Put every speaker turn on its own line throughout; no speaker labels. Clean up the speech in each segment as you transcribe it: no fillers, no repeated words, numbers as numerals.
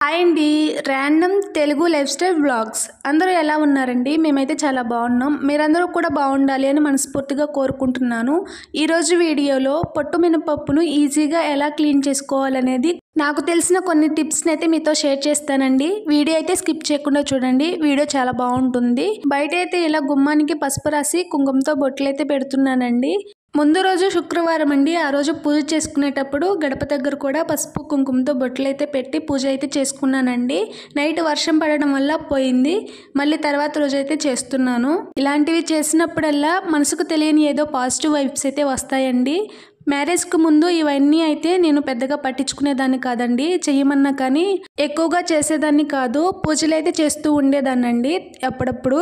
Hi అండి. Random Telugu life style vlogs అందరూ ఎలా ఉన్నారండి? మేమైతే చాలా బాగున్నాం. మీరందరూ కూడా బాగుండాలి అని మనస్ఫూర్తిగా కోరుకుంటున్నాను. ఈరోజు వీడియోలో పొట్టు మినపప్పును ఈజీగా ఎలా క్లీన్ చేసుకోవాలనేది నాకు తెలిసిన కొన్ని టిప్స్ని అయితే మీతో షేర్ చేస్తానండి. వీడియో అయితే స్కిప్ చేయకుండా చూడండి. వీడియో చాలా బాగుంటుంది. బయట అయితే ఇలా గుమ్మానికి పసుపు రాసి కుంకుమతో బొట్లు అయితే పెడుతున్నానండి. ముందు రోజు శుక్రవారం అండి. ఆ రోజు పూజ చేసుకునేటప్పుడు గడప దగ్గర కూడా పసుపు కుంకుమతో బొట్లు అయితే పెట్టి పూజ అయితే చేసుకున్నానండి. నైట్ వర్షం పడడం వల్ల పోయింది. మళ్ళీ తర్వాత రోజు అయితే చేస్తున్నాను. ఇలాంటివి చేసినప్పుడల్లా మనసుకు తెలియని ఏదో పాజిటివ్ వైబ్స్ అయితే వస్తాయండి. మ్యారేజ్కి ముందు ఇవన్నీ అయితే నేను పెద్దగా పట్టించుకునేదాన్ని కాదండి. చెయ్యమన్నా కానీ ఎక్కువగా చేసేదాన్ని కాదు. పూజలు అయితే చేస్తూ ఉండేదాన్నండి అప్పుడప్పుడు.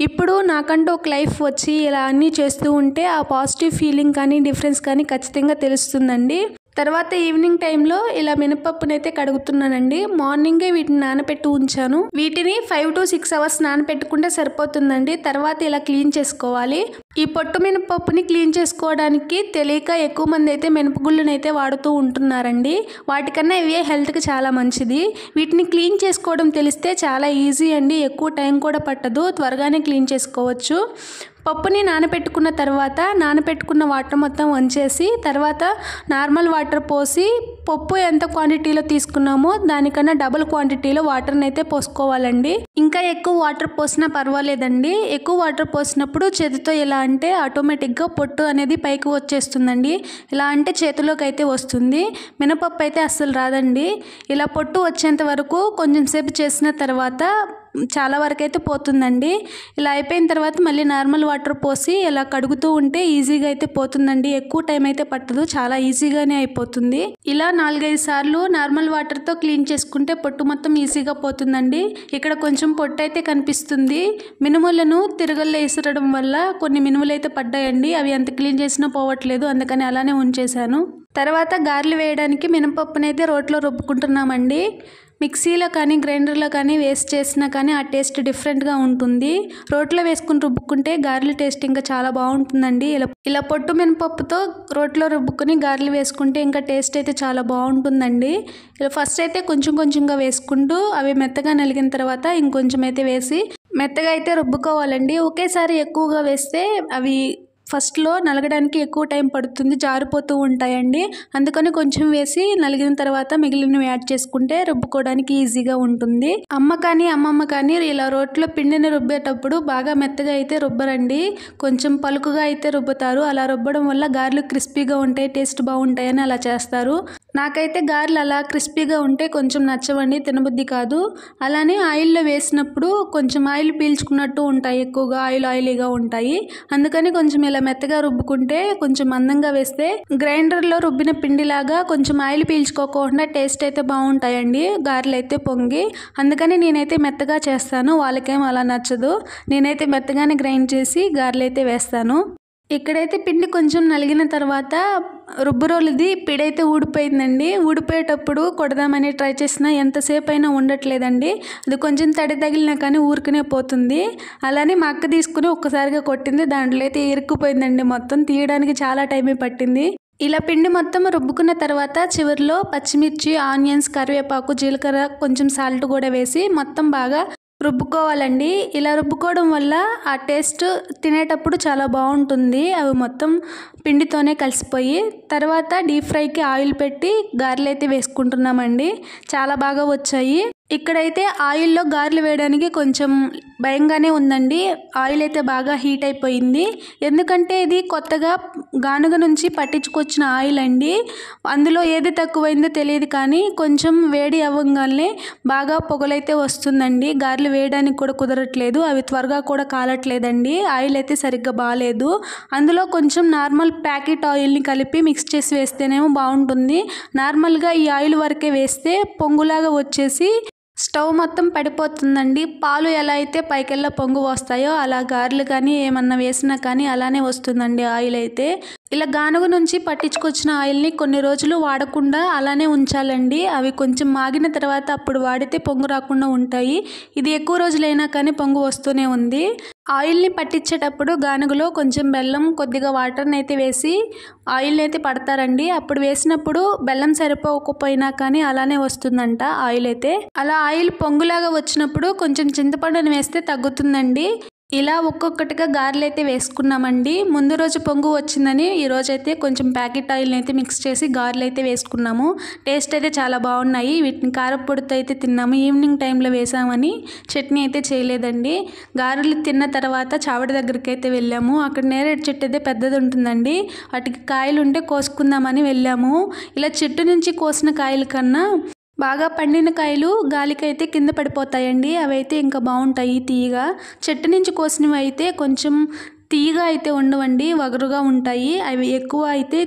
ఇప్పుడు నాకంటూ ఒక లైఫ్ వచ్చి ఇలా అన్నీ చేస్తూ ఉంటే ఆ పాజిటివ్ ఫీలింగ్ కానీ డిఫరెన్స్ కానీ ఖచ్చితంగా తెలుస్తుందండి. తర్వాత ఈవినింగ్ టైంలో ఇలా మినపప్పునైతే కడుగుతున్నానండి. మార్నింగే వీటిని నానబెట్టి ఉంచాను. వీటిని 5 to 6 hours నానబెట్టుకుంటే సరిపోతుందండి. తర్వాత ఇలా క్లీన్ చేసుకోవాలి. ఈ పొట్టు మినపప్పుని క్లీన్ చేసుకోవడానికి తెలియక ఎక్కువ మంది అయితే మినపగుళ్ళను అయితే వాడుతూ ఉంటున్నారండి. వాటికన్నా ఇవే హెల్త్కి చాలా మంచిది. వీటిని క్లీన్ చేసుకోవడం తెలిస్తే చాలా ఈజీ అండి. ఎక్కువ టైం కూడా పట్టదు. త్వరగానే క్లీన్ చేసుకోవచ్చు. పప్పుని నానబెట్టుకున్న తర్వాత నానబెట్టుకున్న వాటర్ మొత్తం వంచేసి తర్వాత నార్మల్ వాటర్ పోసి పప్పు ఎంత క్వాంటిటీలో తీసుకున్నామో దానికన్నా డబుల్ క్వాంటిటీలో వాటర్ని అయితే పోసుకోవాలండి. ఇంకా ఎక్కువ వాటర్ పోసినా పర్వాలేదండి. ఎక్కువ వాటర్ పోసినప్పుడు చేతితో ఇలా అంటే ఆటోమేటిక్గా పొట్టు అనేది పైకి వచ్చేస్తుందండి. ఇలా అంటే చేతిలోకి అయితే వస్తుంది. మినపప్పు అయితే అస్సలు రాదండి. ఇలా పొట్టు వచ్చేంత వరకు కొంచెం సేపు చేసిన తర్వాత చాలా వరకు అయితే పోతుందండి. ఇలా అయిపోయిన తర్వాత మళ్ళీ నార్మల్ వాటర్ పోసి ఇలా కడుగుతూ ఉంటే ఈజీగా అయితే పోతుందండి. ఎక్కువ టైం అయితే పట్టదు. చాలా ఈజీగానే అయిపోతుంది. ఇలా 4-5 సార్లు నార్మల్ వాటర్తో క్లీన్ చేసుకుంటే పొట్టు మొత్తం ఈజీగా పోతుందండి. ఇక్కడ కొంచెం పొట్టు అయితే కనిపిస్తుంది. మినుములను తిరగల్లో వేసడం వల్ల కొన్ని మినుములు అయితే పడ్డాయండి. అవి ఎంత క్లీన్ చేసినా పోవట్లేదు. అందుకని అలానే ఉంచేశాను. తర్వాత గారెలు వేయడానికి మినపప్పునైతే రోట్లో రుబ్బుకుంటున్నామండి. మిక్సీలో కానీ గ్రైండర్లో కానీ వేస్ట్ చేసినా కానీ ఆ టేస్ట్ డిఫరెంట్గా ఉంటుంది. రోట్లో వేసుకుని రుబ్బుకుంటే గారెల టేస్ట్ ఇంకా చాలా బాగుంటుందండి. ఇలా పొట్టు మినపప్పుతో రోట్లో రుబ్బుకుని గారెలు వేసుకుంటే ఇంకా టేస్ట్ అయితే చాలా బాగుంటుందండి. ఇలా ఫస్ట్ అయితే కొంచెం కొంచెంగా వేసుకుంటూ అవి మెత్తగా నలిగిన తర్వాత ఇంకొంచెం అయితే వేసి మెత్తగా అయితే రుబ్బుకోవాలండి. ఒకేసారి ఎక్కువగా వేస్తే అవి ఫస్ట్లో నలగడానికి ఎక్కువ టైం పడుతుంది. జారిపోతూ ఉంటాయండి. అందుకని కొంచెం వేసి నలిగిన తర్వాత మిగిలినవి యాడ్ చేసుకుంటే రుబ్బుకోవడానికి ఈజీగా ఉంటుంది. అమ్మ కానీ అమ్మమ్మ కానీ ఇలా రోట్లో పిండిని రుబ్బేటప్పుడు బాగా మెత్తగా అయితే రుబ్బరండి. కొంచెం పలుకుగా అయితే రుబ్బుతారు. అలా రుబ్బడం వల్ల గారెలు క్రిస్పీగా ఉంటాయి, టేస్ట్ బాగుంటాయని అలా చేస్తారు. నాకైతే గారెలు అలా క్రిస్పీగా ఉంటే కొంచెం నచ్చవండి, తినబుద్ధి కాదు. అలానే ఆయిల్లో వేసినప్పుడు కొంచెం ఆయిల్ పీల్చుకున్నట్టు ఉంటాయి, ఎక్కువగా ఆయిలీగా ఉంటాయి. అందుకని కొంచెం ఇలా మెత్తగా రుబ్బుకుంటే కొంచెం మందంగా వేస్తే గ్రైండర్లో రుబ్బిన పిండిలాగా కొంచెం ఆయిల్ పీల్చుకోకుండా టేస్ట్ అయితే బాగుంటాయండి గారెలు అయితే పొంగి. అందుకని నేనైతే మెత్తగా చేస్తాను. వాళ్ళకేం అలా నచ్చదు. నేనైతే మెత్తగానే గ్రైండ్ చేసి గారెలు అయితే వేస్తాను. ఇక్కడైతే పిండి కొంచెం నలిగిన తర్వాత రుబ్బురోలుది పిడైతే ఊడిపోయిందండి. ఊడిపోయేటప్పుడు కొడదామని ట్రై చేసినా ఎంతసేపు అయినా ఉండట్లేదండి. అది కొంచెం తడి తగిలినా కానీ ఊరికనే పోతుంది. అలానే మా అక్క తీసుకుని ఒక్కసారిగా కొట్టింది. దాంట్లో అయితే ఇరుక్కుపోయిందండి. మొత్తం తీయడానికి చాలా టైమే పట్టింది. ఇలా పిండి మొత్తం రుబ్బుకున్న తర్వాత చివరిలో పచ్చిమిర్చి, ఆనియన్స్, కరివేపాకు, జీలకర్ర, కొంచెం సాల్ట్ కూడా వేసి మొత్తం బాగా రుబ్బుకోవాలండి. ఇలా రుబ్బుకోవడం వల్ల ఆ టేస్ట్ తినేటప్పుడు చాలా బాగుంటుంది. అవి మొత్తం పిండితోనే కలిసిపోయి తర్వాత డీప్ ఫ్రైకి ఆయిల్ పెట్టి గారెలు అయితే వేసుకుంటున్నామండి. చాలా బాగా వచ్చాయి. ఇక్కడైతే ఆయిల్లో గారెలు వేయడానికి కొంచెం భయంగానే ఉందండి. ఆయిల్ అయితే బాగా హీట్ అయిపోయింది. ఎందుకంటే ఇది కొత్తగా గానుగ నుంచి పట్టించుకొచ్చిన ఆయిల్ అండి. అందులో ఏది తక్కువైందో తెలియదు కానీ కొంచెం వేడి అవ్వగానే బాగా పొగలైతే వస్తుందండి. గారెలు వేయడానికి కూడా కుదరట్లేదు. అవి త్వరగా కూడా కాలట్లేదండి. ఆయిల్ అయితే సరిగ్గా బాగాలేదు. అందులో కొంచెం నార్మల్ ప్యాకెట్ ఆయిల్ని కలిపి మిక్స్ చేసి వేస్తేనేమో బాగుంటుంది. నార్మల్గా ఈ ఆయిల్ వరకే వేస్తే పొంగులాగా వచ్చేసి స్టవ్ మొత్తం పడిపోతుందండి. పాలు ఎలా అయితే పైకెల్లా పొంగు వస్తాయో అలా గారెలు కానీ ఏమన్నా వేసినా కానీ అలానే వస్తుందండి ఆయిల్ అయితే. ఇలా గానుగ నుంచి పట్టించుకొచ్చిన ఆయిల్ని కొన్ని రోజులు వాడకుండా అలానే ఉంచాలండి. అవి కొంచెం మాగిన తర్వాత అప్పుడు వాడితే పొంగు రాకుండా ఉంటాయి. ఇది ఎక్కువ రోజులైనా కానీ పొంగు వస్తూనే ఉంది. ఆయిల్ని పట్టించేటప్పుడు గానుగలో కొంచెం బెల్లం కొద్దిగా వాటర్ని అయితే వేసి ఆయిల్ని అయితే పడతారండి. అప్పుడు వేసినప్పుడు బెల్లం సరిపోకపోయినా కానీ అలానే వస్తుందంట ఆయిల్ అయితే. అలా ఆయిల్ పొంగులాగా వచ్చినప్పుడు కొంచెం చింతపండుని వేస్తే తగ్గుతుందండి. ఇలా ఒక్కొక్కటిగా గారెలు అయితే వేసుకున్నామండి. ముందు రోజు పొంగు వచ్చిందని ఈరోజు అయితే కొంచెం ప్యాకెట్ ఆయిల్ని అయితే మిక్స్ చేసి గారెలు అయితే వేసుకున్నాము. టేస్ట్ అయితే చాలా బాగున్నాయి. వీటిని కారపొడితో అయితే తిన్నాము. ఈవినింగ్ టైంలో వేసామని చట్నీ అయితే చేయలేదండి. గారెలు తిన్న తర్వాత చావడి దగ్గరికి అయితే వెళ్ళాము. అక్కడ నేరేడు చెట్టు అయితే పెద్దది ఉంటుందండి. వాటికి కాయలు ఉంటే కోసుకుందామని వెళ్ళాము. ఇలా చెట్టు నుంచి కోసిన కాయల కన్నా బాగా పండిన కాయలు గాలికైతే కింద పడిపోతాయండి. అవి అయితే ఇంకా బాగుంటాయి తీయగా. చెట్టు నుంచి కోసినవి అయితే కొంచెం తీయగా అయితే ఉండవండి, వగరుగా ఉంటాయి. అవి ఎక్కువ అయితే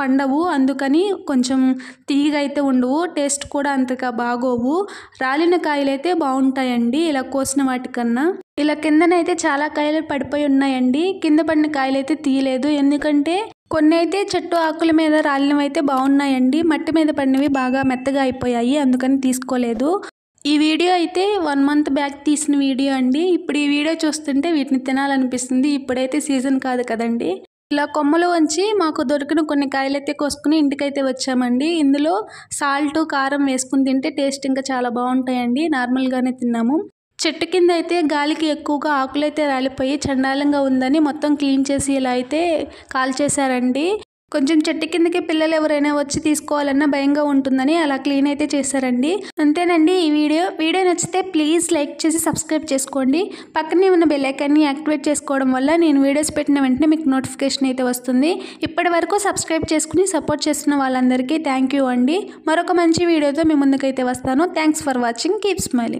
పండవు, అందుకని కొంచెం తీయగా అయితే ఉండవు. టేస్ట్ కూడా అంతగా బాగోవు. రాలిన కాయలు అయితే బాగుంటాయండి ఇలా కోసిన వాటికన్నా. ఇలా కిందనైతే చాలా కాయలు పడిపోయి ఉన్నాయండి. కింద పడిన కాయలు అయితే తీయలేదు, ఎందుకంటే కొన్ని అయితే చెట్టు ఆకుల మీద రాలినవి అయితే బాగున్నాయండి. మట్టి మీద పడినవి బాగా మెత్తగా అయిపోయాయి, అందుకని తీసుకోలేదు. ఈ వీడియో అయితే 1 మంత్ బ్యాక్ తీసిన వీడియో అండి. ఇప్పుడు ఈ వీడియో చూస్తుంటే వీటిని తినాలనిపిస్తుంది. ఇప్పుడైతే సీజన్ కాదు కదండి. ఇలా కొమ్మలు వంచి మాకు దొరికిన కొన్ని కాయలైతే కోసుకుని ఇంటికైతే వచ్చామండి. ఇందులో సాల్ట్ కారం వేసుకుని తింటే టేస్ట్ ఇంకా చాలా బాగుంటాయండి. నార్మల్గానే తిన్నాము. చెట్టు కింద అయితే గాలికి ఎక్కువగా ఆకులైతే రాలిపోయి చండాలంగా ఉందని మొత్తం క్లీన్ చేసి ఇలా అయితే కాల్చేశారండి. కొంచెం చెట్టు కిందకి పిల్లలు ఎవరైనా వచ్చి తీసుకోవాలన్నా భయంగా ఉంటుందని అలా క్లీన్ అయితే చేశారండి. అంతేనండి ఈ వీడియో నచ్చితే ప్లీజ్ లైక్ చేసి సబ్స్క్రైబ్ చేసుకోండి. పక్కనే ఉన్న బెల్ ఐకాన్ని యాక్టివేట్ చేసుకోవడం వల్ల నేను వీడియోస్ పెట్టిన వెంటనే మీకు నోటిఫికేషన్ అయితే వస్తుంది. ఇప్పటి వరకు సబ్స్క్రైబ్ చేసుకుని సపోర్ట్ చేస్తున్న వాళ్ళందరికీ థ్యాంక్ యూ అండి. మరొక మంచి వీడియోతో మీ ముందుకైతే వస్తాను. Thanks for watching. Keep smiling.